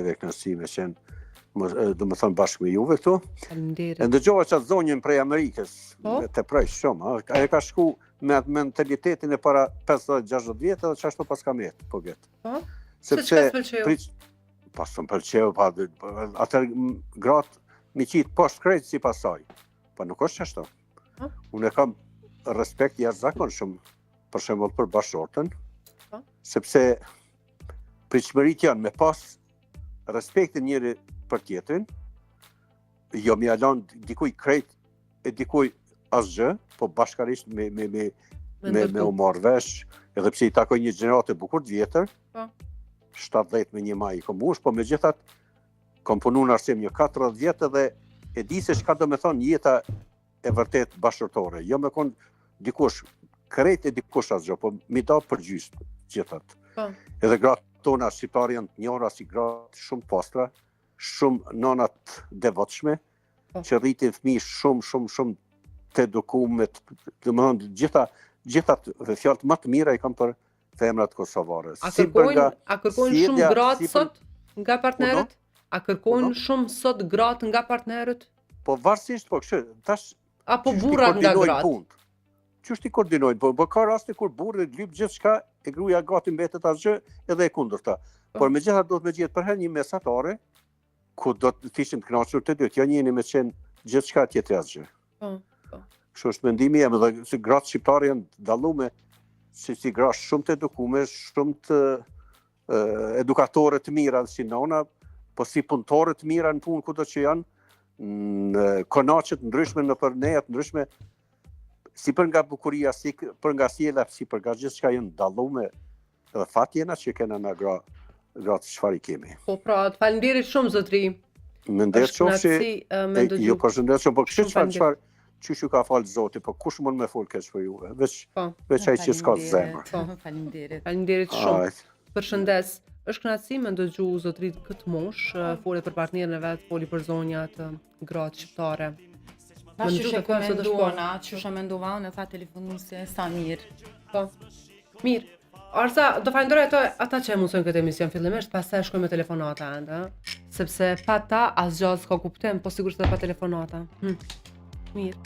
kënaqësi me qenë, do më thënë bashkë me juve këtu. Faleminderit. E ndëgjova qatë zonjën prej Amerikës, të prej shumë. Ajo ka shku me mentalitetin e para 50-60 vjetë edhe qashtu pas ka metë, po vjetë. Po? Se çka s'pëlqeu? Pas të më pëlqeu, atër gratë mi qitë poshtë krejtë si pasaj. Po nuk është qashtu. Unë e kam respekt jashtëzakonshëm për shembull për bashortën, sepse pritshmërit janë me pas respektin njëri për tjetrin, jo mi alon dikuj krejt e dikuj asgjë, po bashkarisht me u marrë vesh, edhe pse i takoj një gjenerat e bukur të vjetër, 70 me një maj i kom ush, po me gjithat kom punu në arsim një 40 vjetë dhe e di se çka do me thonë jeta e vërtet bashkërtore. Jo me konë dikush, krejt e dikush asgjë, po mi da për gjysë gjithat. Edhe gratë tona shqiptarë janë të njohura si gratë shumë pastra, shumë nanat devotshme, që rritin fëmijë shumë të edukuar, domethënë gjithat fjalët më të mira i kam për femrat kosovare. A kërkojnë shumë gratë sot nga partnerët? A kërkojnë shumë sot gratë nga partnerët? Po varësisht, po kështu, tash apo burrat nga gratë? Qësht i koordinojnë, po ka raste kur burri lyp gjithçka e gruaja gati mbetet asgjë edhe e kundërta. Por megjithatë do të më gjetë për herë një mesatare ku do të ishim të kënaqur të dy, jo njëri me qenë gjithçka tjetri asgjë. Kështu është mendimi im, edhe si gratë shqiptare janë dallume si gra shumë të edukuar, shumë të edukatore të mira si nona, po si punëtore të mira në punë kudo që janë, në konaqet ndryshme në përnejat ndryshme, si për nga bukuria, si për nga sjella, si për nga gjithçka janë dallume, edhe fat jena që kena na gratë çfarë i kemi. Po pra, faleminderit shumë zotri. Mendet qofshi, ju përshëndet shumë, po kështu çfarë çu ka fal Zoti, po kush mund me fol keq për juve, veç ai që s'ka zemër. Faleminderit. Faleminderit shumë. Përshëndes. Është kënaqësi me ndëgju zotrit këtë moshë, foli për partnerin e vet, foli për zonjat, gratë shqiptare. Që shë mendova unë e tha telefonuese sa mirë. Po, mirë. Arsa, do falenderoj ata që e mësojnë këtë emision fillimisht, pastaj shkojmë me telefonata ende, sepse pa ta asgjë s'ka kuptim, po sigurisht edhe pa telefonata. Mirë.